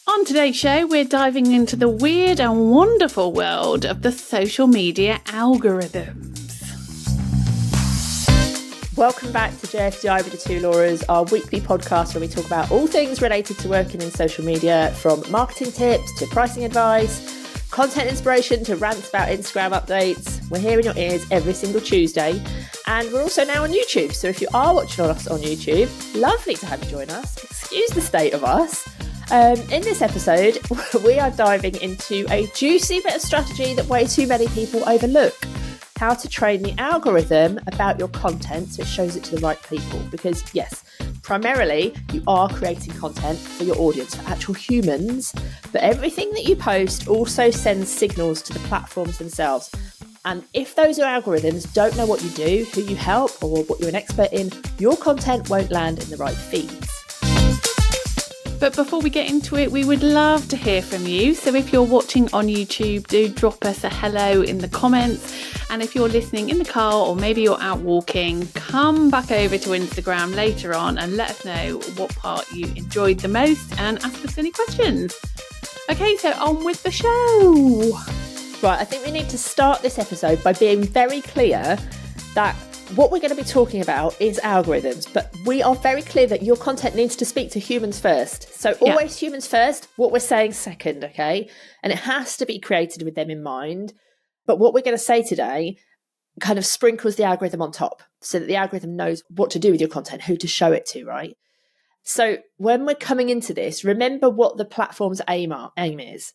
On today's show, we're diving into the weird and wonderful world of the social media algorithms. Welcome back to JFDI with the two Lauras, our weekly podcast where we talk about all things related to working in social media, from marketing tips to pricing advice, content inspiration to rants about Instagram updates. We're here in your ears every single Tuesday, and we're also now on YouTube. So if you are watching us on YouTube, lovely to have you join us. Excuse the state of us. In this episode, we are diving into a juicy bit of strategy that way too many people overlook. How to train the algorithm about your content so it shows it to the right people. Because yes, primarily you are creating content for your audience, for actual humans, but everything that you post also sends signals to the platforms themselves. And if those algorithms don't know what you do, who you help, or what you're an expert in, your content won't land in the right feeds. But before we get into it, we would love to hear from you. So if you're watching on YouTube, do drop us a hello in the comments. And if you're listening in the car or maybe you're out walking, come back over to Instagram later on and let us know what part you enjoyed the most and ask us any questions. Okay, so on with the show. Right, I think we need to start this episode by being very clear that what we're going to be talking about is algorithms, but we are very clear that your content needs to speak to humans first. So always humans first, what we're saying second, okay? And it has to be created with them in mind. But what we're going to say today kind of sprinkles the algorithm on top so that the algorithm knows what to do with your content, who to show it to, right? So when we're coming into this, remember what the platform's aim is.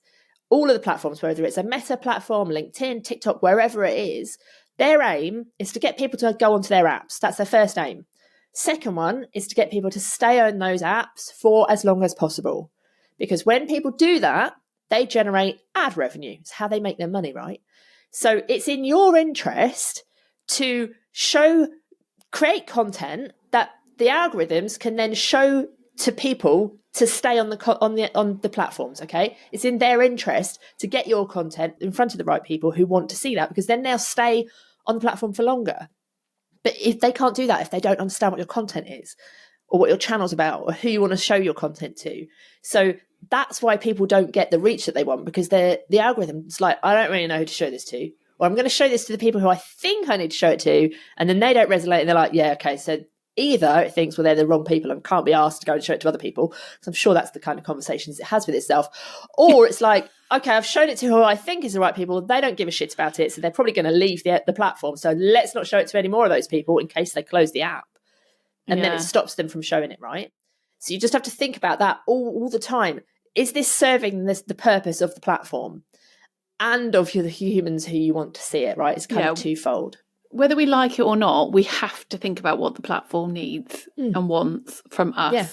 All of the platforms, whether it's a Meta platform, LinkedIn, TikTok, wherever it is, their aim is to get people to go onto their apps. That's their first aim. Second one is to get people to stay on those apps for as long as possible. Because when people do that, they generate ad revenue. It's how they make their money, right? So it's in your interest to create content that the algorithms can then show to people to stay on the platforms, okay? It's in their interest to get your content in front of the right people who want to see that, because then they'll stay on the platform for longer. But if they can't do that, if they don't understand what your content is or what your channel's about or who you want to show your content to. So that's why people don't get the reach that they want, because the algorithm's like, I don't really know who to show this to, or I'm going to show this to the people who I think I need to show it to, and then they don't resonate and they're like, yeah, okay, so either it thinks, well, they're the wrong people and can't be asked to go and show it to other people, because I'm sure that's the kind of conversations it has with itself. Or it's like, okay, I've shown it to who I think is the right people. They don't give a shit about it, so they're probably going to leave the platform. So let's not show it to any more of those people in case they close the app. And then it stops them from showing it, right? So you just have to think about that all the time. Is this serving the purpose of the platform and of the humans who you want to see it, right? It's kind of twofold. Whether we like it or not, we have to think about what the platform needs and wants from us. Yeah.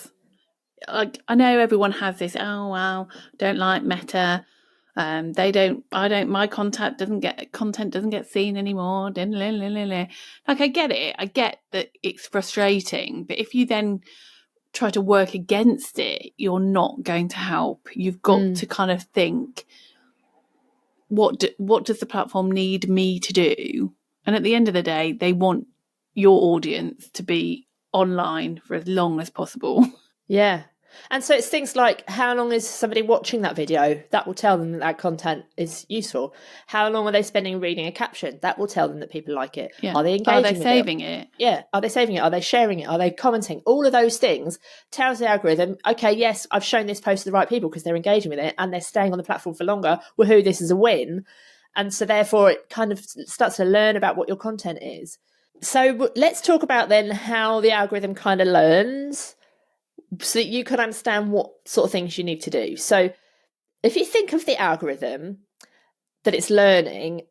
Like, I know everyone has this, oh, well, don't like Meta. My content doesn't get seen anymore. Like, I get it. I get that it's frustrating. But if you then try to work against it, you're not going to help. You've got to kind of think, what does the platform need me to do? And at the end of the day, they want your audience to be online for as long as possible. Yeah. And so it's things like, how long is somebody watching that video? That will tell them that content is useful. How long are they spending reading a caption? That will tell them that people like it. Yeah. Are they engaging with it? Are they saving it? Yeah. Are they saving it? Are they sharing it? Are they commenting? All of those things tells the algorithm, okay, yes, I've shown this post to the right people because they're engaging with it and they're staying on the platform for longer. Woohoo, this is a win. And so therefore it kind of starts to learn about what your content is. So let's talk about then how the algorithm kind of learns, so that you can understand what sort of things you need to do. So if you think of the algorithm that it's learning,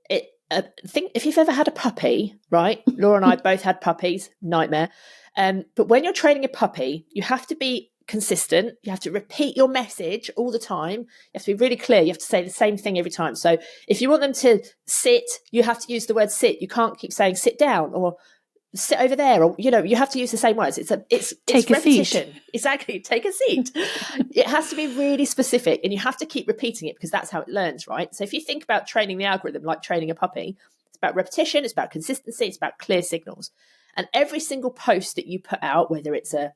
think if you've ever had a puppy, right? Laura and I both had puppies, nightmare. But when you're training a puppy, you have to be consistent. You have to repeat your message all the time. You have to be really clear. You have to say the same thing every time. So if you want them to sit, you have to use the word sit. You can't keep saying sit down or sit over there, or you have to use the same words. It's repetition. Seat. Exactly. Take a seat. It has to be really specific, and you have to keep repeating it because that's how it learns, right? So if you think about training the algorithm like training a puppy, it's about repetition, it's about consistency, it's about clear signals. And every single post that you put out, whether it's a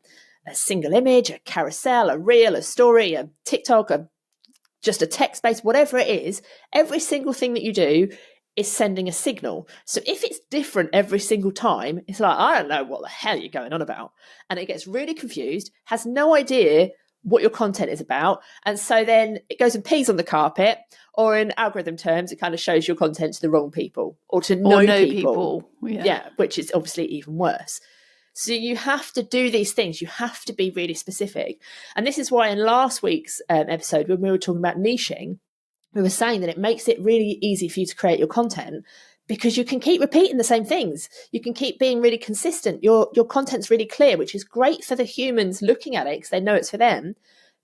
single image, a carousel, a reel, a story, a TikTok, a just a text-based, whatever it is, every single thing that you do is sending a signal. So if it's different every single time, it's like, I don't know what the hell you're going on about. And it gets really confused, has no idea what your content is about. And so then it goes and pees on the carpet, or in algorithm terms, it kind of shows your content to the wrong people or to no people. Yeah, which is obviously even worse. So you have to do these things. You have to be really specific. And this is why in last week's episode, when we were talking about niching, we were saying that it makes it really easy for you to create your content because you can keep repeating the same things. You can keep being really consistent. Your content's really clear, which is great for the humans looking at it because they know it's for them.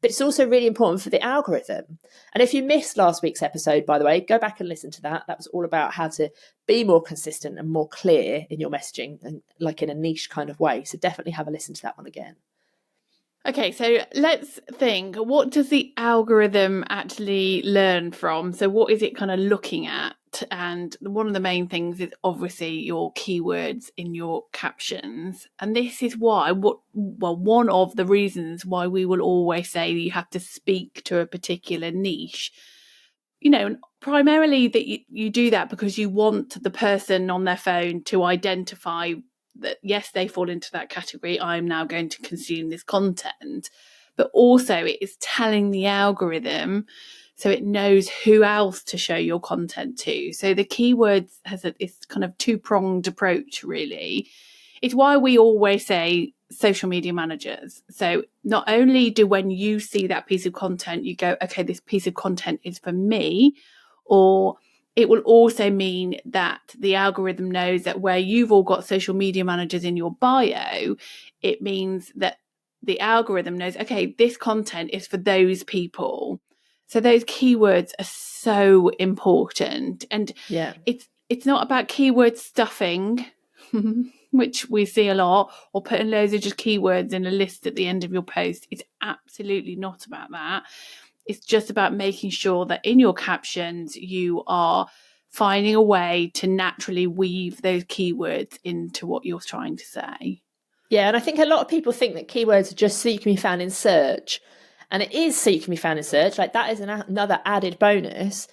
But it's also really important for the algorithm. And if you missed last week's episode, by the way, go back and listen to that. That was all about how to be more consistent and more clear in your messaging, and like in a niche kind of way. So definitely have a listen to that one again. Okay, so let's think, what does the algorithm actually learn from? So what is it kind of looking at? And one of the main things is obviously your keywords in your captions. And this is why, one of the reasons why we will always say you have to speak to a particular niche. You know, primarily that you do that because you want the person on their phone to identify that, yes, they fall into that category. I'm now going to consume this content. But also it is telling the algorithm so it knows who else to show your content to. So the keywords has this kind of two-pronged approach, really. It's why we always say social media managers. So not only do when you see that piece of content, you go, okay, this piece of content is for me, or it will also mean that the algorithm knows that where you've all got social media managers in your bio, it means that the algorithm knows, okay, this content is for those people. So those keywords are so important. And it's not about keyword stuffing, which we see a lot, or putting loads of just keywords in a list at the end of your post. It's absolutely not about that. It's just about making sure that in your captions, you are finding a way to naturally weave those keywords into what you're trying to say. Yeah, and I think a lot of people think that keywords are just so you can be found in search. And it is so you can be found in search. Like that is another added bonus.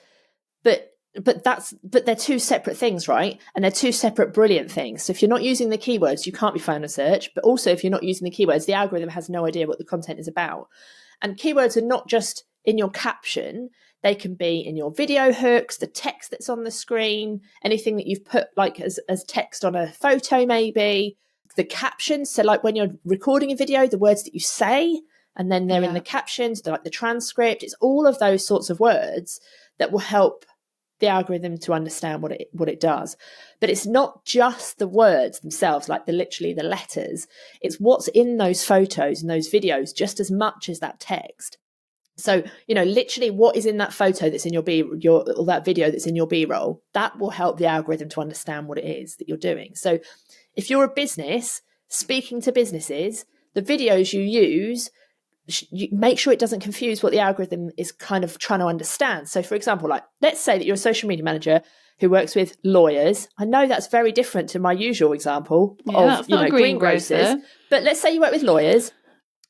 But they're two separate things, right? And they're two separate brilliant things. So if you're not using the keywords, you can't be found in search. But also if you're not using the keywords, the algorithm has no idea what the content is about. And keywords are not just in your caption. They can be in your video hooks, the text that's on the screen, anything that you've put like as text on a photo maybe, the captions. So like when you're recording a video, the words that you say, and then they're in the captions, like the transcript. It's all of those sorts of words that will help the algorithm to understand what it does. But it's not just the words themselves, like literally the letters. It's what's in those photos and those videos just as much as that text. So, you know, literally what is in that photo that's in or that video that's in your B-roll, that will help the algorithm to understand what it is that you're doing. So if you're a business speaking to businesses, the videos you use, you make sure it doesn't confuse what the algorithm is kind of trying to understand. So for example, like let's say that you're a social media manager who works with lawyers. I know that's very different to my usual example of greengrocers, but let's say you work with lawyers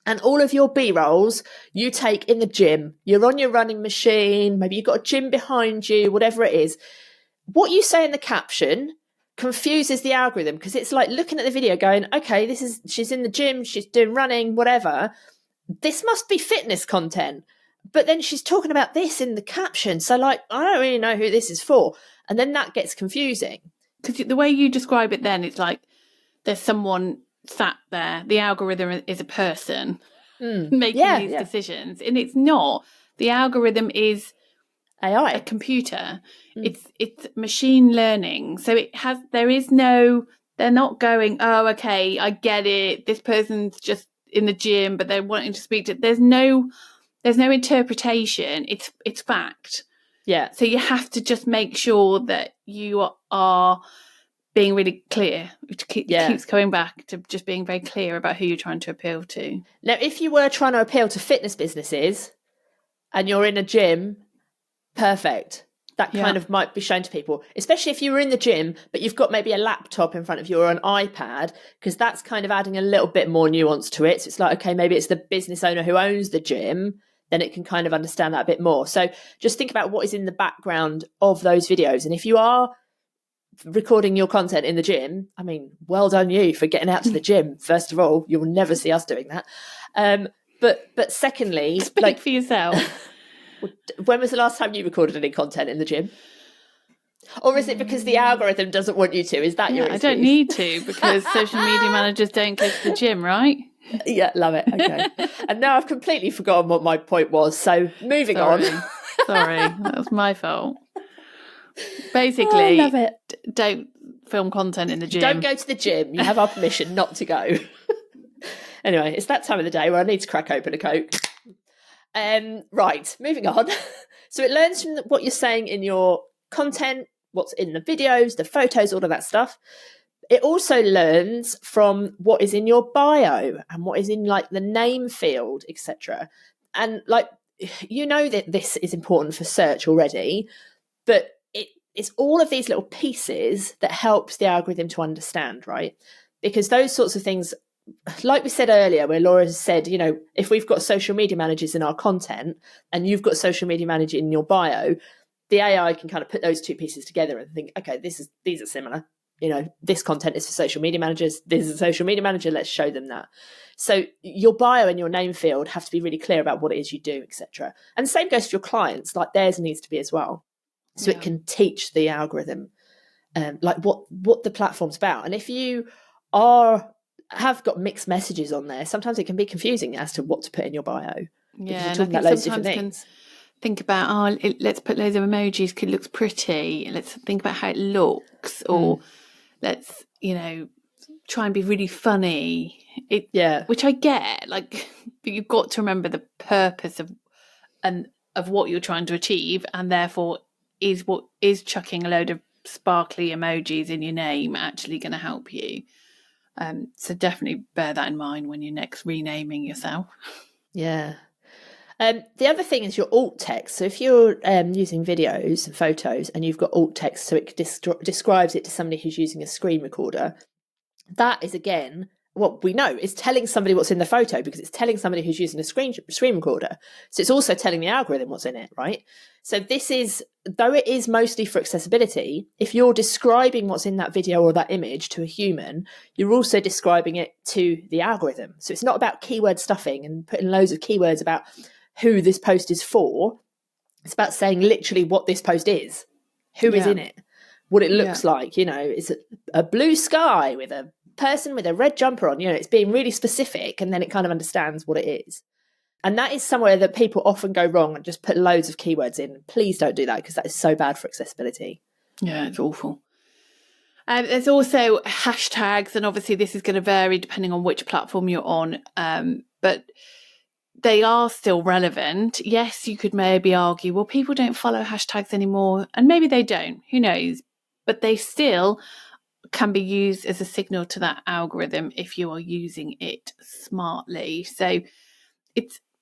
and all of your B-rolls you take in the gym. You're on your running machine, maybe you've got a gym behind you, whatever it is. What you say in the caption confuses the algorithm because it's like looking at the video going, okay, she's in the gym, she's doing running, whatever. This must be fitness content. But then she's talking about this in the caption. So like, I don't really know who this is for. And then that gets confusing. Because the way you describe it then, it's like there's someone sat there. The algorithm is a person making these decisions. And it's not. The algorithm is AI. A computer. It's machine learning. So they're not going, oh, okay, I get it. This person's just in the gym, but they're wanting to speak to. There's no interpretation. It's fact. Yeah. So you have to just make sure that you are being really clear, which keeps coming back to just being very clear about who you're trying to appeal to. Now, if you were trying to appeal to fitness businesses and you're in a gym, perfect. That kind of might be shown to people, especially if you were in the gym, but you've got maybe a laptop in front of you or an iPad, because that's kind of adding a little bit more nuance to it. So it's like, okay, maybe it's the business owner who owns the gym then it can kind of understand that a bit more. So just think about what is in the background of those videos. And if you are recording your content in the gym, I mean, well done you for getting out to the gym. First of all, you'll never see us doing that. But secondly, speak for yourself. When was the last time you recorded any content in the gym? Or is it because the algorithm doesn't want you to? Is that your excuse? I don't need to, because social media managers don't go to the gym, right? Yeah, love it. Okay. And now I've completely forgotten what my point was. So moving on. Sorry, that was my fault. Basically, I love it. Don't film content in the gym. Don't go to the gym. You have our permission not to go. Anyway, it's that time of the day where I need to crack open a Coke. Right, moving on. So it learns from what you're saying in your content, what's in the videos, the photos, all of that stuff. It also learns from what is in your bio and what is in like the name field, etc. And like, you know that this is important for search already, but it's all of these little pieces that helps the algorithm to understand, right? Because those sorts of things, like we said earlier, where Laura said, you know, if we've got social media managers in our content and you've got social media manager in your bio, the AI can kind of put those two pieces together and think, okay, these are similar. You know, this content is for social media managers. This is a social media manager. Let's show them that. So your bio and your name field have to be really clear about what it is you do, etc. And the same goes for your clients, like theirs needs to be as well. So it can teach the algorithm like what the platform's about. And if you have got mixed messages on there, sometimes it can be confusing as to what to put in your bio. Yeah, and I think sometimes can think about, let's put loads of emojis because it looks pretty. Let's think about how it looks, or let's, you know, try and be really funny. Which I get, like, but you've got to remember the purpose of what you're trying to achieve, and therefore is chucking a load of sparkly emojis in your name actually going to help you. So definitely bear that in mind when you're next renaming yourself. Yeah. The other thing is your alt text. So if you're using videos and photos and you've got alt text, so it describes it to somebody who's using a screen recorder, that is, again, what we know is telling somebody what's in the photo, because it's telling somebody who's using a screen recorder. So it's also telling the algorithm what's in it, right? So this is, though it is mostly for accessibility, if you're describing what's in that video or that image to a human, you're also describing it to the algorithm. So it's not about keyword stuffing and putting loads of keywords about who this post is for. It's about saying literally what this post is, who is in it, what it looks like. You know, it's a blue sky with a person with a red jumper on. You know, it's being really specific, and then it kind of understands what it is. And that is somewhere that people often go wrong and just put loads of keywords in. Please don't do that, because that is so bad for accessibility. Yeah, it's awful. There's also hashtags, and obviously this is going to vary depending on which platform you're on, but they are still relevant. Yes, you could maybe argue, well, people don't follow hashtags anymore, and maybe they don't, who knows, but they still can be used as a signal to that algorithm if you are using it smartly. So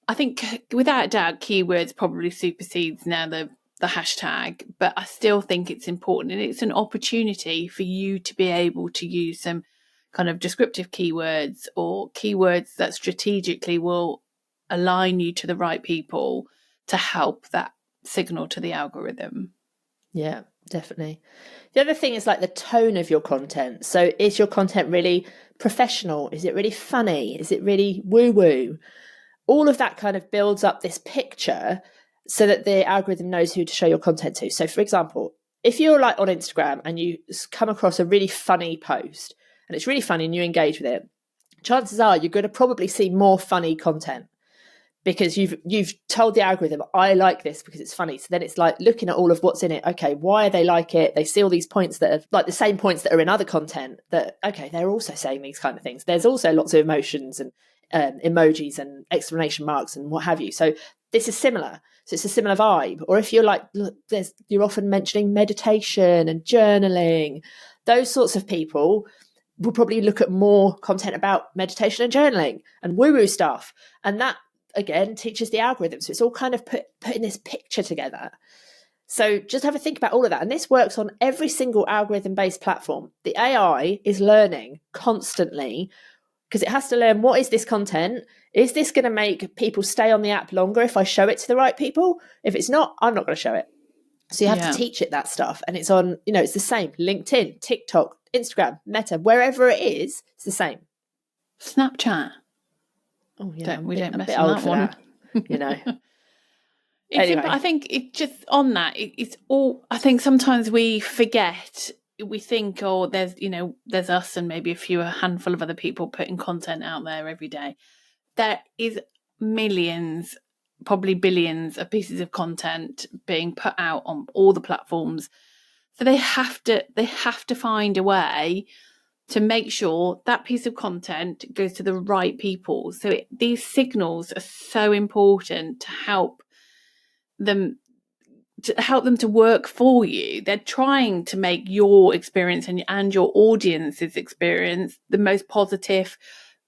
I think without a doubt, keywords probably supersedes now the hashtag, but I still think it's important, and it's an opportunity for you to be able to use some kind of descriptive keywords or keywords that strategically will align you to the right people to help that signal to the algorithm. Yeah, definitely. The other thing is like the tone of your content. So is your content really professional? Is it really funny? Is it really woo-woo? All of that kind of builds up this picture so that the algorithm knows who to show your content to. So for example, if you're like on Instagram and you come across a really funny post and it's really funny and you engage with it, chances are you're going to probably see more funny content, because you've told the algorithm, I like this because it's funny. So then it's like looking at all of what's in it. Okay, why they like it? They see all these points that are like the same points that are in other content that, okay, they're also saying these kind of things. There's also lots of emotions and emojis and exclamation marks and what have you. So this is similar. So it's a similar vibe. Or if you're like, look, you're often mentioning meditation and journaling, those sorts of people will probably look at more content about meditation and journaling and woo-woo stuff. And that, again, teaches the algorithm. So it's all kind of putting this picture together. So just have a think about all of that. And this works on every single algorithm-based platform. The AI is learning constantly, because it has to learn, what is this content? Is this going to make people stay on the app longer if I show it to the right people? If it's not, I'm not going to show it. So you have to teach it that stuff. And it's on, it's the same. LinkedIn, TikTok, Instagram, Meta, wherever it is, it's the same. Snapchat. Oh, yeah. We don't mess on that one. Anyway. I think it just on that, it's all, I think sometimes we forget, we think, there's us and maybe a handful of other people putting content out there every day. There is millions, probably billions of pieces of content being put out on all the platforms. So they have to find a way to make sure that piece of content goes to the right people. So these signals are so important to help them to work for you. They're trying to make your experience and your audience's experience the most positive.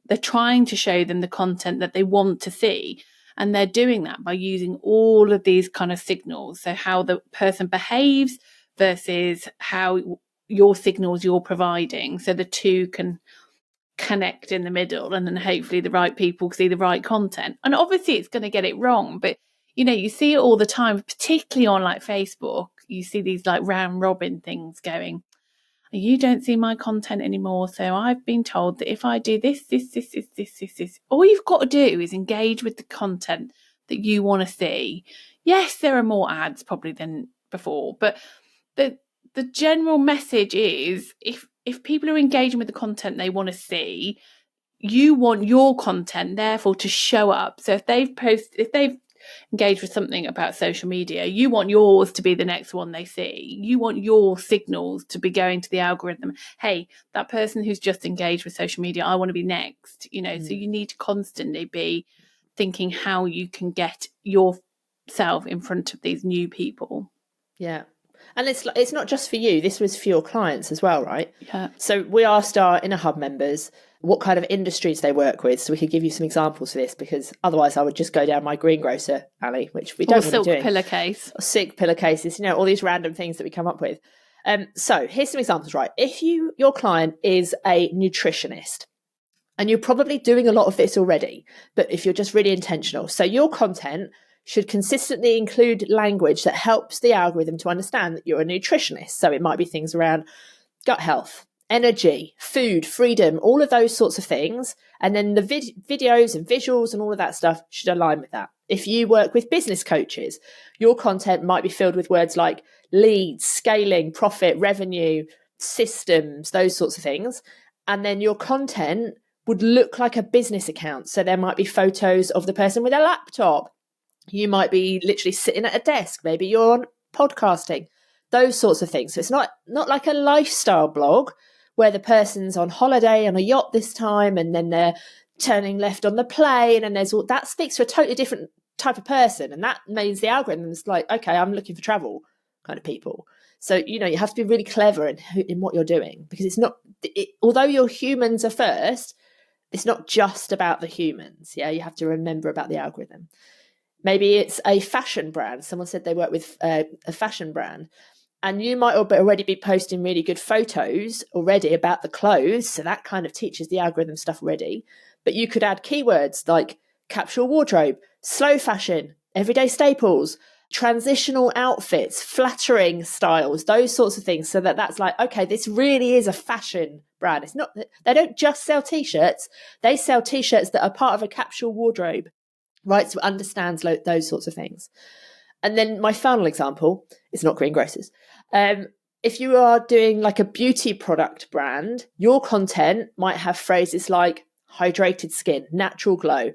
They're trying to show them the content that they want to see. And they're doing that by using all of these kind of signals. So how the person behaves versus how your signals you're providing. So the two can connect in the middle, and then hopefully the right people see the right content. And obviously it's going to get it wrong, but you see it all the time, particularly on like Facebook. You see these like round robin things going, you don't see my content anymore, so I've been told that if I do this, all you've got to do is engage with the content that you want to see. Yes, there are more ads probably than before, but the general message is if people are engaging with the content they want to see, you want your content therefore to show up. So if they've engaged with something about social media, you want yours to be the next one they see. You want your signals to be going to the algorithm. Hey, that person who's just engaged with social media, I want to be next. So you need to constantly be thinking how you can get yourself in front of these new people. Yeah. And it's not just for you. This was for your clients as well, right? Yeah. So we asked our Inner Hub members what kind of industries they work with, so we could give you some examples for this, because otherwise I would just go down my greengrocer alley, which we don't want to do. Silk pillowcase. Silk pillowcases, all these random things that we come up with. So here's some examples, right? If your client is a nutritionist, and you're probably doing a lot of this already, but if you're just really intentional, so your content should consistently include language that helps the algorithm to understand that you're a nutritionist. So it might be things around gut health, energy, food, freedom, all of those sorts of things. And then the videos and visuals and all of that stuff should align with that. If you work with business coaches, your content might be filled with words like leads, scaling, profit, revenue, systems, those sorts of things. And then your content would look like a business account. So there might be photos of the person with a laptop. You might be literally sitting at a desk. Maybe you're on podcasting, those sorts of things. So it's not like a lifestyle blog where the person's on holiday on a yacht this time, and then they're turning left on the plane, and there's all that speaks to a totally different type of person. And that means the algorithm's like, okay, I'm looking for travel kind of people. So, you have to be really clever in what you're doing, because it's not, although your humans are first, it's not just about the humans. Yeah, you have to remember about the algorithm. Maybe it's a fashion brand. Someone said they work with a fashion brand, and you might already be posting really good photos already about the clothes. So that kind of teaches the algorithm stuff already. But you could add keywords like capsule wardrobe, slow fashion, everyday staples, transitional outfits, flattering styles, those sorts of things. So that's like, okay, this really is a fashion brand. It's not, they don't just sell t-shirts. They sell t-shirts that are part of a capsule wardrobe. Right, so it understands those sorts of things. And then my final example is not greengrocers. If you are doing like a beauty product brand, your content might have phrases like hydrated skin, natural glow,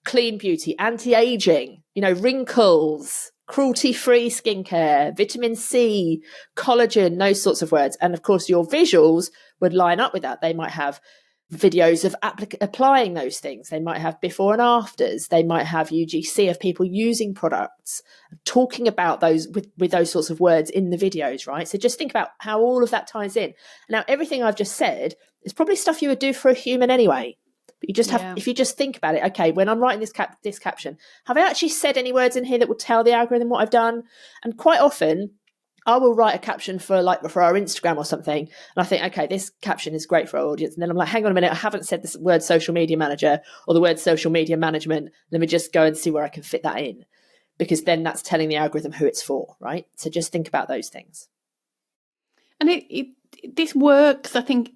clean beauty, anti-aging, wrinkles, cruelty-free skincare, vitamin C, collagen, those sorts of words. And of course, your visuals would line up with that. They might have videos of applying those things. They might have before and afters. They might have UGC of people using products, talking about those with those sorts of words in the videos, right? So just think about how all of that ties in. Now, everything I've just said is probably stuff you would do for a human anyway. But you just have, if you just think about it, okay, when I'm writing this caption, have I actually said any words in here that will tell the algorithm what I've done? And quite often, I will write a caption for our Instagram or something, and I think, okay, this caption is great for our audience. And then I'm like, hang on a minute, I haven't said this word social media manager or the word social media management. Let me just go and see where I can fit that in, because then that's telling the algorithm who it's for, right? So just think about those things. And this works. I think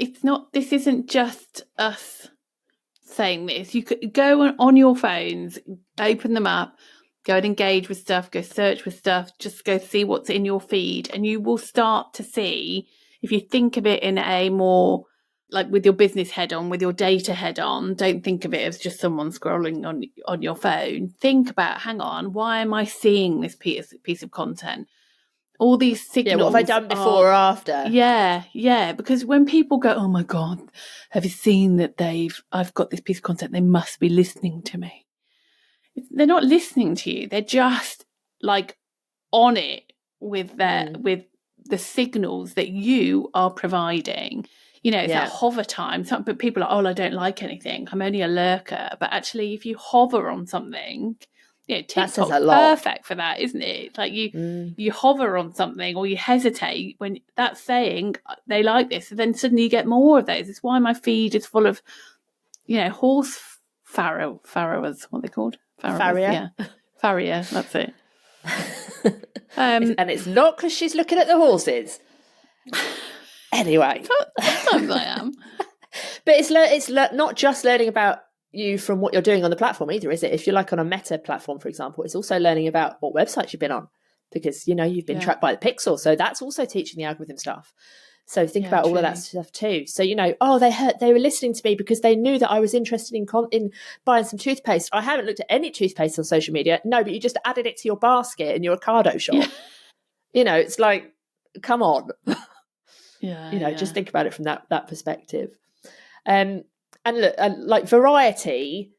this isn't just us saying this. You could go on your phones, open them up, go and engage with stuff, go search with stuff, just go see what's in your feed. And you will start to see, if you think of it in a more, like with your business head on, with your data head on, don't think of it as just someone scrolling on your phone. Think about, hang on, why am I seeing this piece of content? All these signals. Yeah, what have I done before or after? Yeah. Because when people go, oh my God, have you seen that I've got this piece of content, they must be listening to me. They're not listening to you. They're just like on it with with the signals that you are providing. You know, it's that hover time. But people are, I don't like anything. I'm only a lurker. But actually, if you hover on something, TikTok's perfect for that, isn't it? Like you hover on something or you hesitate when that's saying they like this, and then suddenly you get more of those. It's why my feed is full of, horse farrowers, what are they called? Farrier. Yeah. Farrier, that's it. And it's not because she's looking at the horses. Anyway. Sometimes I am. But it's not just learning about you from what you're doing on the platform either, is it? If you're like on a Meta platform, for example, it's also learning about what websites you've been on, because, you've been tracked by the pixel. So that's also teaching the algorithm stuff. So think about all of that stuff too. So, they were listening to me because they knew that I was interested in buying some toothpaste. I haven't looked at any toothpaste on social media. No, but you just added it to your basket in your Ocado shop. Yeah. It's like, come on. Just think about it from that perspective. And look, like variety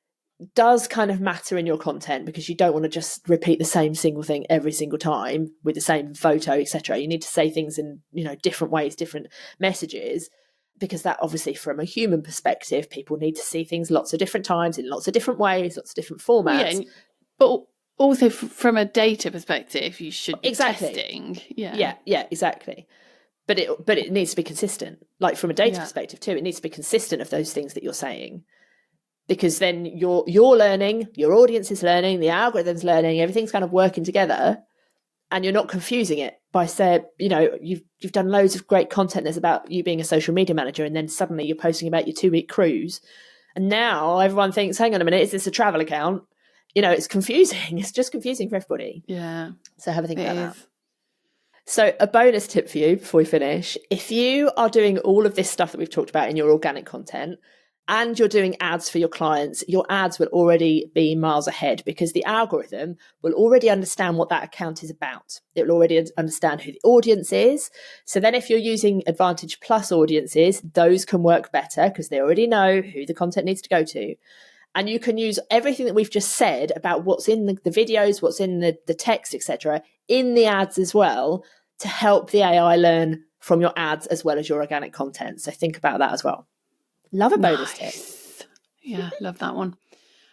does kind of matter in your content, because you don't want to just repeat the same single thing every single time with the same photo, etc. You need to say things in, different ways, different messages, because that obviously from a human perspective, people need to see things lots of different times in lots of different ways, lots of different formats. Yeah, but also from a data perspective, you should be testing. Yeah, exactly. But it needs to be consistent. Like from a data perspective too, it needs to be consistent of those things that you're saying. Because then you're learning, your audience is learning, the algorithm's learning, everything's kind of working together, and you're not confusing it by saying, you've done loads of great content that's about you being a social media manager, and then suddenly you're posting about your 2-week cruise, and now everyone thinks, hang on a minute, is this a travel account? It's confusing. It's just confusing for everybody. Yeah. So have a think about that. So a bonus tip for you before we finish: if you are doing all of this stuff that we've talked about in your organic content, and you're doing ads for your clients, your ads will already be miles ahead, because the algorithm will already understand what that account is about. It will already understand who the audience is. So then if you're using Advantage Plus audiences, those can work better because they already know who the content needs to go to. And you can use everything that we've just said about what's in the videos, what's in the text, etc., in the ads as well, to help the AI learn from your ads as well as your organic content. So think about that as well. Love a bonus tip. Yeah, love that one.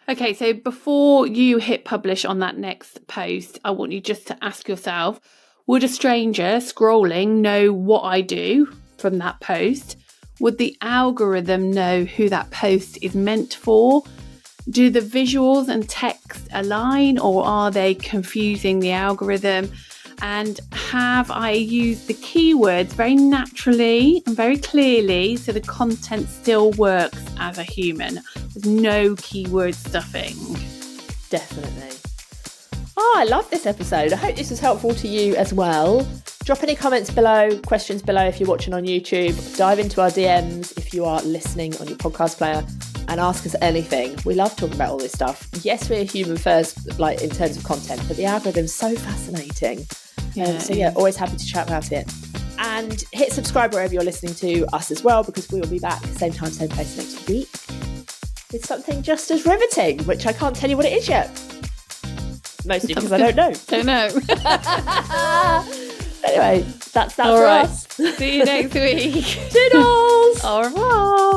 Okay, so before you hit publish on that next post, I want you just to ask yourself, would a stranger scrolling know what I do from that post? Would the algorithm know who that post is meant for? Do the visuals and text align, or are they confusing the algorithm? And have I used the keywords very naturally and very clearly so the content still works as a human? There's no keyword stuffing. Definitely. Oh, I love this episode. I hope this was helpful to you as well. Drop any comments below, questions below if you're watching on YouTube. Dive into our DMs if you are listening on your podcast player, and ask us anything. We love talking about all this stuff. Yes, we're human first, like in terms of content, but the algorithm's so fascinating. Always happy to chat about it. And hit subscribe wherever you're listening to us as well, because we will be back same time, same place next week with something just as riveting, which I can't tell you what it is yet. Mostly because I don't know. Don't know. Anyway, that's that all for right. us. See you next week. Toodles! Au revoir.